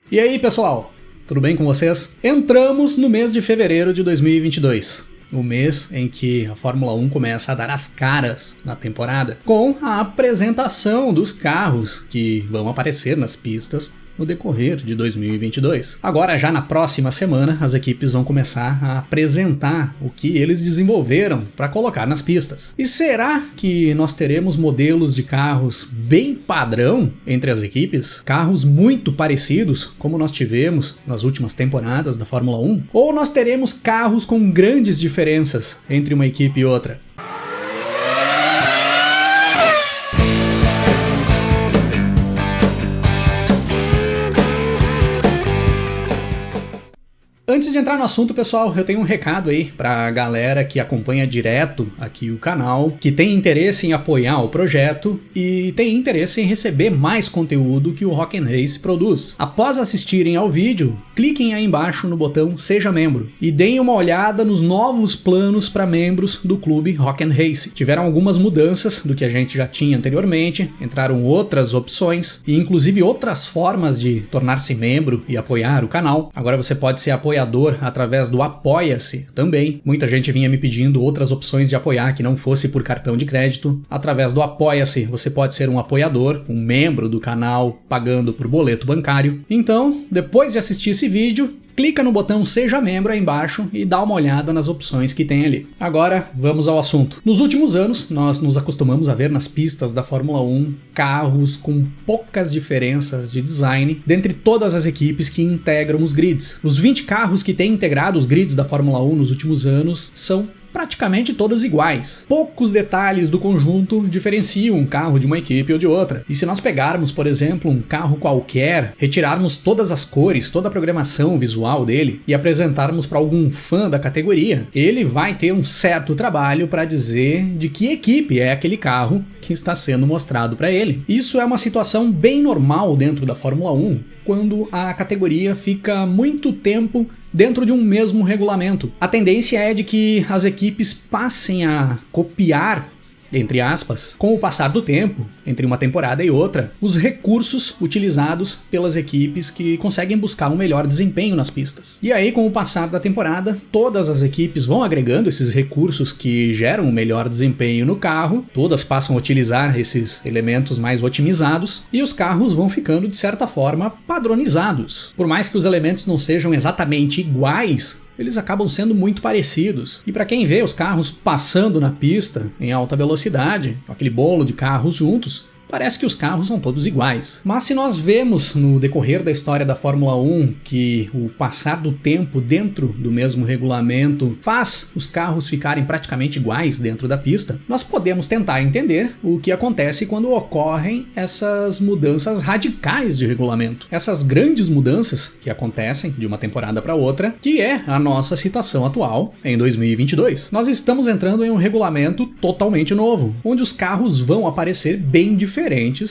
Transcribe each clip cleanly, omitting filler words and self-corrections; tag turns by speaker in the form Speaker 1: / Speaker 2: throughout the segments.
Speaker 1: E aí, pessoal, tudo bem com vocês? Entramos no mês de fevereiro de 2022, o mês em que a Fórmula 1 começa a dar as caras na temporada, com a apresentação dos carros que vão aparecer nas pistas no decorrer de 2022. Agora, já na próxima semana, as equipes vão começar a apresentar o que eles desenvolveram para colocar nas pistas. E será que nós teremos modelos de carros bem padrão entre as equipes? Carros muito parecidos, como nós tivemos nas últimas temporadas da Fórmula 1? Ou nós teremos carros com grandes diferenças entre uma equipe e outra? Antes de entrar no assunto, pessoal, eu tenho um recado aí pra galera que acompanha direto aqui o canal, que tem interesse em apoiar o projeto e tem interesse em receber mais conteúdo que o Rock 'n' Race produz. Após assistirem ao vídeo, cliquem aí embaixo no botão Seja Membro e deem uma olhada nos novos planos para membros do clube Rock 'n' Race. Tiveram algumas mudanças do que a gente já tinha anteriormente, entraram outras opções e inclusive outras formas de tornar-se membro e apoiar o canal. Agora você pode ser apoiador através do Apoia-se também. Muita gente vinha me pedindo outras opções de apoiar que não fosse por cartão de crédito. Através do Apoia-se você pode ser um apoiador, um membro do canal, pagando por boleto bancário. Então, depois de assistir esse vídeo, clica no botão Seja Membro aí embaixo e dá uma olhada nas opções que tem ali. Agora, vamos ao assunto. Nos últimos anos, nós nos acostumamos a ver nas pistas da Fórmula 1 carros com poucas diferenças de design dentre todas as equipes que integram os grids. Os 20 carros que têm integrado os grids da Fórmula 1 nos últimos anos são praticamente todos iguais. Poucos detalhes do conjunto diferenciam um carro de uma equipe ou de outra. E se nós pegarmos, por exemplo, um carro qualquer, retirarmos todas as cores, toda a programação visual dele e apresentarmos para algum fã da categoria, ele vai ter um certo trabalho para dizer de que equipe é aquele carro que está sendo mostrado para ele. Isso é uma situação bem normal dentro da Fórmula 1, quando a categoria fica muito tempo dentro de um mesmo regulamento. A tendência é de que as equipes passem a copiar, entre aspas, com o passar do tempo, entre uma temporada e outra, os recursos utilizados pelas equipes que conseguem buscar um melhor desempenho nas pistas. E aí, com o passar da temporada, todas as equipes vão agregando esses recursos que geram um melhor desempenho no carro, todas passam a utilizar esses elementos mais otimizados e os carros vão ficando, de certa forma, padronizados. Por mais que os elementos não sejam exatamente iguais, eles acabam sendo muito parecidos. E para quem vê os carros passando na pista em alta velocidade, com aquele bolo de carros juntos, parece que os carros são todos iguais. Mas se nós vemos no decorrer da história da Fórmula 1 que o passar do tempo dentro do mesmo regulamento faz os carros ficarem praticamente iguais dentro da pista, nós podemos tentar entender o que acontece quando ocorrem essas mudanças radicais de regulamento. Essas grandes mudanças que acontecem de uma temporada para outra, que é a nossa situação atual em 2022. Nós estamos entrando em um regulamento totalmente novo, onde os carros vão aparecer bem diferentes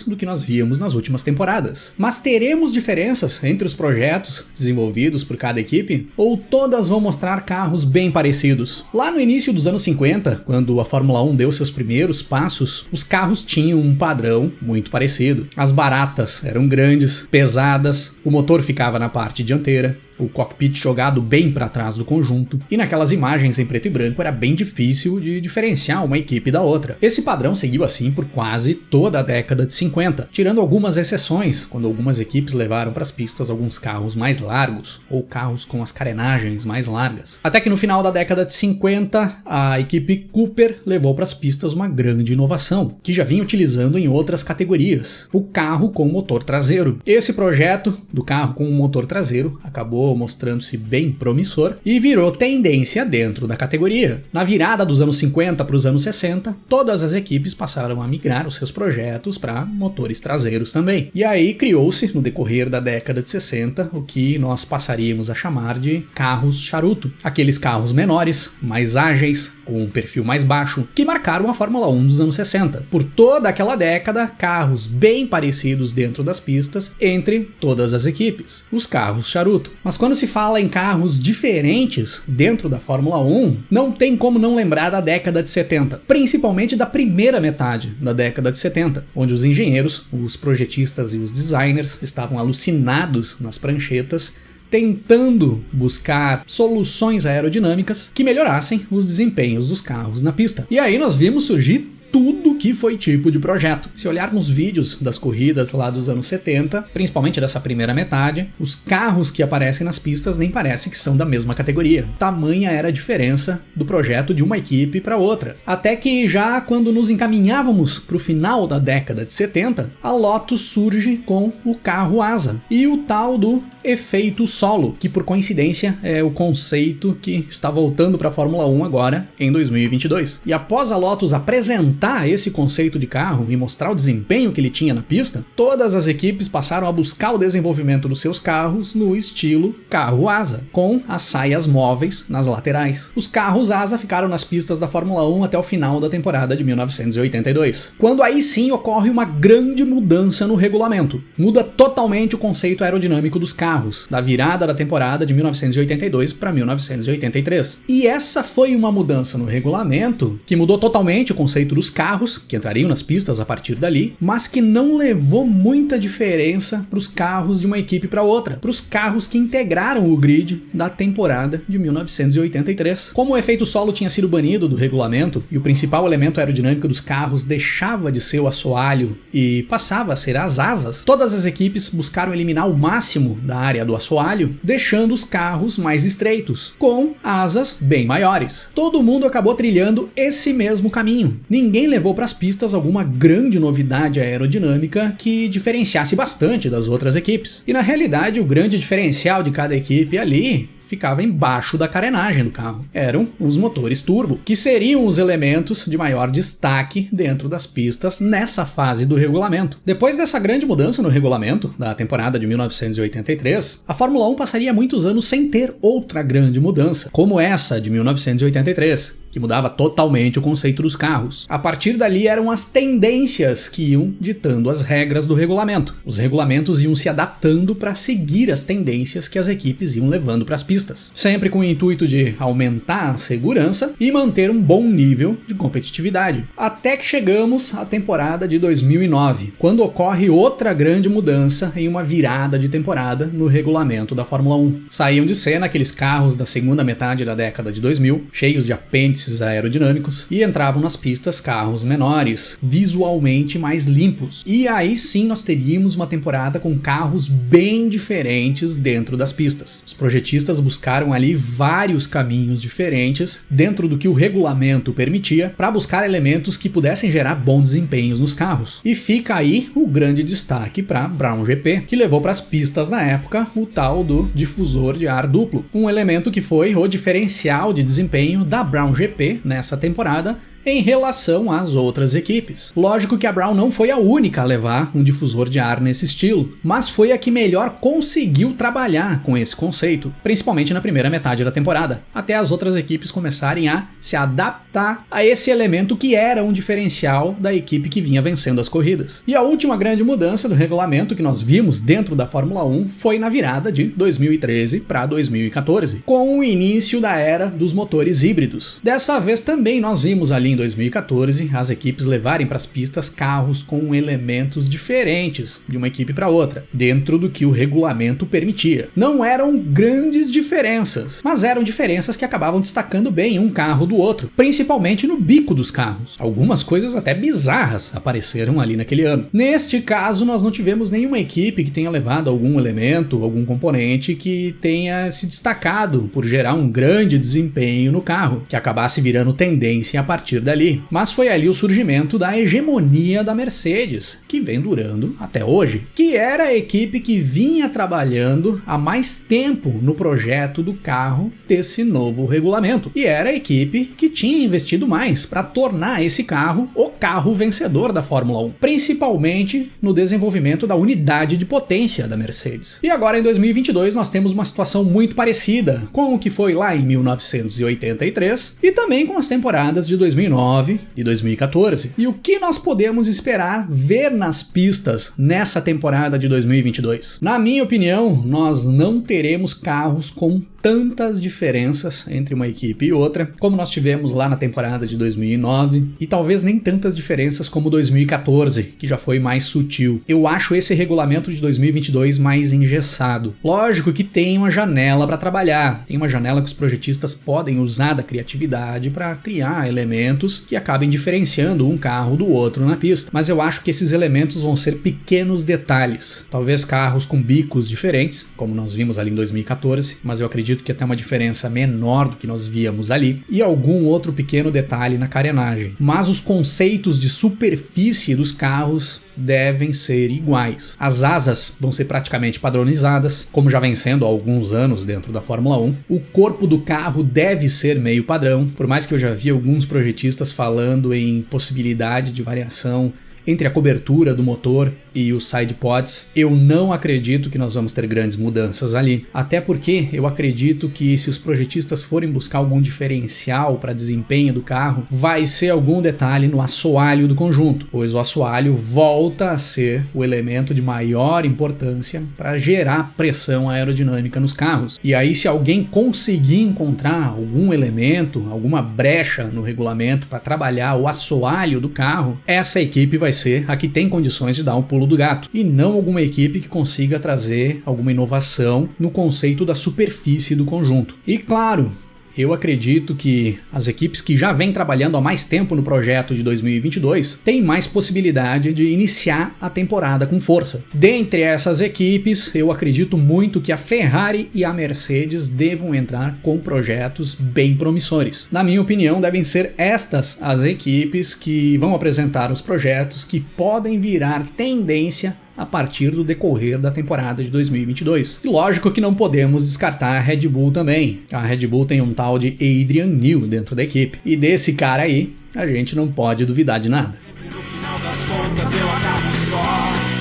Speaker 1: do que nós víamos nas últimas temporadas. Mas teremos diferenças entre os projetos desenvolvidos por cada equipe? Ou todas vão mostrar carros bem parecidos? Lá no início dos anos 50, quando a Fórmula 1 deu seus primeiros passos, os carros tinham um padrão muito parecido. As baratas eram grandes, pesadas, o motor ficava na parte dianteira, o cockpit jogado bem para trás do conjunto, e naquelas imagens em preto e branco era bem difícil de diferenciar uma equipe da outra. Esse padrão seguiu assim por quase toda a década de 50, tirando algumas exceções, quando algumas equipes levaram para as pistas alguns carros mais largos, ou carros com as carenagens mais largas. Até que no final da década de 50, a equipe Cooper levou para as pistas uma grande inovação, que já vinha utilizando em outras categorias, o carro com motor traseiro. Esse projeto do carro com motor traseiro acabou mostrando-se bem promissor e virou tendência dentro da categoria. Na virada dos anos 50 para os anos 60, todas as equipes passaram a migrar os seus projetos para motores traseiros também. E aí criou-se, no decorrer da década de 60, o que nós passaríamos a chamar de carros charuto. Aqueles carros menores, mais ágeis, com um perfil mais baixo, que marcaram a Fórmula 1 dos anos 60. Por toda aquela década, carros bem parecidos dentro das pistas entre todas as equipes, os carros charuto. Mas Mas quando se fala em carros diferentes dentro da Fórmula 1, não tem como não lembrar da década de 70, principalmente da primeira metade da década de 70, onde os engenheiros, os projetistas e os designers estavam alucinados nas pranchetas, tentando buscar soluções aerodinâmicas que melhorassem os desempenhos dos carros na pista. E aí nós vimos surgir tudo que foi tipo de projeto. Se olharmos vídeos das corridas lá dos anos 70, principalmente dessa primeira metade, os carros que aparecem nas pistas nem parece que são da mesma categoria. Tamanha era a diferença do projeto de uma equipe para outra. Até que já quando nos encaminhávamos para o final da década de 70, a Lotus surge com o carro asa e o tal do efeito solo, que por coincidência é o conceito que está voltando para a Fórmula 1 agora em 2022. E após a Lotus apresentar esse conceito de carro e mostrar o desempenho que ele tinha na pista, todas as equipes passaram a buscar o desenvolvimento dos seus carros no estilo carro asa, com as saias móveis nas laterais. Os carros asa ficaram nas pistas da Fórmula 1 até o final da temporada de 1982, quando aí sim ocorre uma grande mudança no regulamento. Muda totalmente o conceito aerodinâmico dos carros, da virada da temporada de 1982 para 1983. E essa foi uma mudança no regulamento que mudou totalmente o conceito dos carros, que entrariam nas pistas a partir dali, mas que não levou muita diferença para os carros de uma equipe para outra, para os carros que integraram o grid da temporada de 1983. Como o efeito solo tinha sido banido do regulamento e o principal elemento aerodinâmico dos carros deixava de ser o assoalho e passava a ser as asas, todas as equipes buscaram eliminar o máximo da área do assoalho, deixando os carros mais estreitos, com asas bem maiores. Todo mundo acabou trilhando esse mesmo caminho. Ninguém levou para as pistas alguma grande novidade aerodinâmica que diferenciasse bastante das outras equipes. E na realidade, o grande diferencial de cada equipe ali ficava embaixo da carenagem do carro. Eram os motores turbo, que seriam os elementos de maior destaque dentro das pistas nessa fase do regulamento. Depois dessa grande mudança no regulamento da temporada de 1983, a Fórmula 1 passaria muitos anos sem ter outra grande mudança, como essa de 1983, que mudava totalmente o conceito dos carros. A partir dali eram as tendências que iam ditando as regras do regulamento. Os regulamentos iam se adaptando para seguir as tendências que as equipes iam levando para as pistas, sempre com o intuito de aumentar a segurança e manter um bom nível de competitividade. Até que chegamos à temporada de 2009, quando ocorre outra grande mudança em uma virada de temporada no regulamento da Fórmula 1. Saíam de cena aqueles carros da segunda metade da década de 2000, cheios de apêndices aerodinâmicos, e entravam nas pistas carros menores, visualmente mais limpos. E aí sim nós teríamos uma temporada com carros bem diferentes dentro das pistas. Os projetistas buscaram ali vários caminhos diferentes dentro do que o regulamento permitia para buscar elementos que pudessem gerar bons desempenhos nos carros. E fica aí o grande destaque para Brown GP, que levou para as pistas na época o tal do difusor de ar duplo, um elemento que foi o diferencial de desempenho da Brown GP nessa temporada em relação às outras equipes. Lógico que a Brown não foi a única a levar um difusor de ar nesse estilo, mas foi a que melhor conseguiu trabalhar com esse conceito, principalmente na primeira metade da temporada, até as outras equipes começarem a se adaptar a esse elemento que era um diferencial da equipe que vinha vencendo as corridas. E a última grande mudança do regulamento que nós vimos dentro da Fórmula 1 foi na virada de 2013 para 2014, com o início da era dos motores híbridos. Dessa vez também nós vimos ali em 2014 as equipes levarem para as pistas carros com elementos diferentes de uma equipe para outra, dentro do que o regulamento permitia. Não eram grandes diferenças, mas eram diferenças que acabavam destacando bem um carro do outro, principalmente no bico dos carros. Algumas coisas até bizarras apareceram ali naquele ano. Neste caso, nós não tivemos nenhuma equipe que tenha levado algum elemento, algum componente que tenha se destacado por gerar um grande desempenho no carro, que acabasse virando tendência a partir dali. Mas foi ali o surgimento da hegemonia da Mercedes, que vem durando até hoje, que era a equipe que vinha trabalhando há mais tempo no projeto do carro desse novo regulamento, e era a equipe que tinha investido mais para tornar esse carro o carro vencedor da Fórmula 1, principalmente no desenvolvimento da unidade de potência da Mercedes. E agora em 2022 nós temos uma situação muito parecida com o que foi lá em 1983 e também com as temporadas de 2009 2009 e 2014. E o que nós podemos esperar ver nas pistas nessa temporada de 2022? Na minha opinião, nós não teremos carros com tantas diferenças entre uma equipe e outra, como nós tivemos lá na temporada de 2009, e talvez nem tantas diferenças como 2014, que já foi mais sutil. Eu acho esse regulamento de 2022 mais engessado. Lógico que tem uma janela para trabalhar, tem uma janela que os projetistas podem usar da criatividade para criar elementos que acabem diferenciando um carro do outro na pista, mas eu acho que esses elementos vão ser pequenos detalhes, talvez carros com bicos diferentes, como nós vimos ali em 2014, mas eu acredito que até uma diferença menor do que nós víamos ali, e algum outro pequeno detalhe na carenagem. Mas os conceitos de superfície dos carros devem ser iguais. As asas vão ser praticamente padronizadas, como já vem sendo há alguns anos dentro da Fórmula 1. O corpo do carro deve ser meio padrão, por mais que eu já vi alguns projetistas falando em possibilidade de variação entre a cobertura do motor e os side pods, eu não acredito que nós vamos ter grandes mudanças ali. Até porque eu acredito que se os projetistas forem buscar algum diferencial para desempenho do carro, vai ser algum detalhe no assoalho do conjunto, pois o assoalho volta a ser o elemento de maior importância para gerar pressão aerodinâmica nos carros. E aí, se alguém conseguir encontrar algum elemento, alguma brecha no regulamento para trabalhar o assoalho do carro, essa equipe vai ser a que tem condições de dar um pulo do gato, e não alguma equipe que consiga trazer alguma inovação no conceito da superfície do conjunto. E claro, eu acredito que as equipes que já vêm trabalhando há mais tempo no projeto de 2022 têm mais possibilidade de iniciar a temporada com força. Dentre essas equipes, eu acredito muito que a Ferrari e a Mercedes devam entrar com projetos bem promissores. Na minha opinião, devem ser estas as equipes que vão apresentar os projetos que podem virar tendência a partir do decorrer da temporada de 2022. E lógico que não podemos descartar a Red Bull também. A Red Bull tem um tal de Adrian Newey dentro da equipe, e desse cara aí a gente não pode duvidar de nada.
Speaker 2: No final das contas eu acabo só.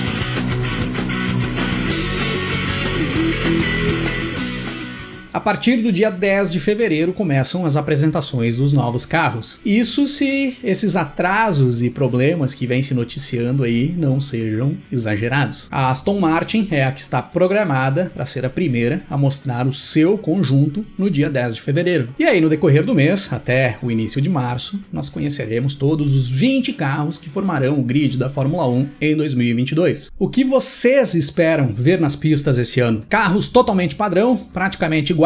Speaker 1: A partir do dia 10 de fevereiro começam as apresentações dos novos carros. Isso se esses atrasos e problemas que vêm se noticiando aí não sejam exagerados. A Aston Martin é a que está programada para ser a primeira a mostrar o seu conjunto no dia 10 de fevereiro. E aí no decorrer do mês, até o início de março, nós conheceremos todos os 20 carros que formarão o grid da Fórmula 1 em 2022. O que vocês esperam ver nas pistas esse ano? Carros totalmente padrão, praticamente iguais,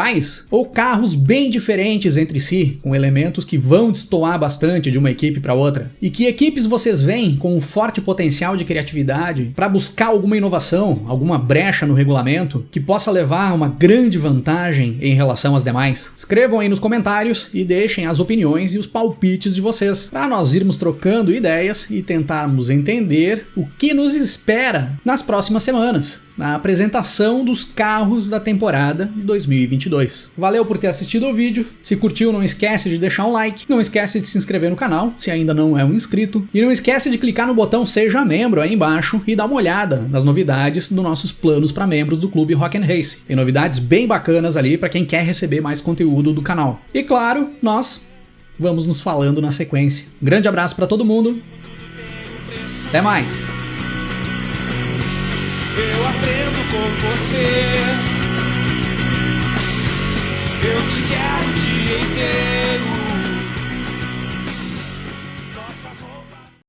Speaker 1: ou carros bem diferentes entre si, com elementos que vão destoar bastante de uma equipe para outra? E que equipes vocês veem com um forte potencial de criatividade para buscar alguma inovação, alguma brecha no regulamento que possa levar uma grande vantagem em relação às demais? Escrevam aí nos comentários e deixem as opiniões e os palpites de vocês, para nós irmos trocando ideias e tentarmos entender o que nos espera nas próximas semanas, na apresentação dos carros da temporada 2022. Valeu por ter assistido ao vídeo. Se curtiu, não esquece de deixar um like, não esquece de se inscrever no canal, se ainda não é um inscrito, e não esquece de clicar no botão Seja Membro aí embaixo e dar uma olhada nas novidades dos nossos planos para membros do Clube Rock and Race. Tem novidades bem bacanas ali para quem quer receber mais conteúdo do canal. E claro, nós vamos nos falando na sequência. Um grande abraço para todo mundo. Até mais!
Speaker 2: Eu aprendo com você. Eu te quero o dia inteiro.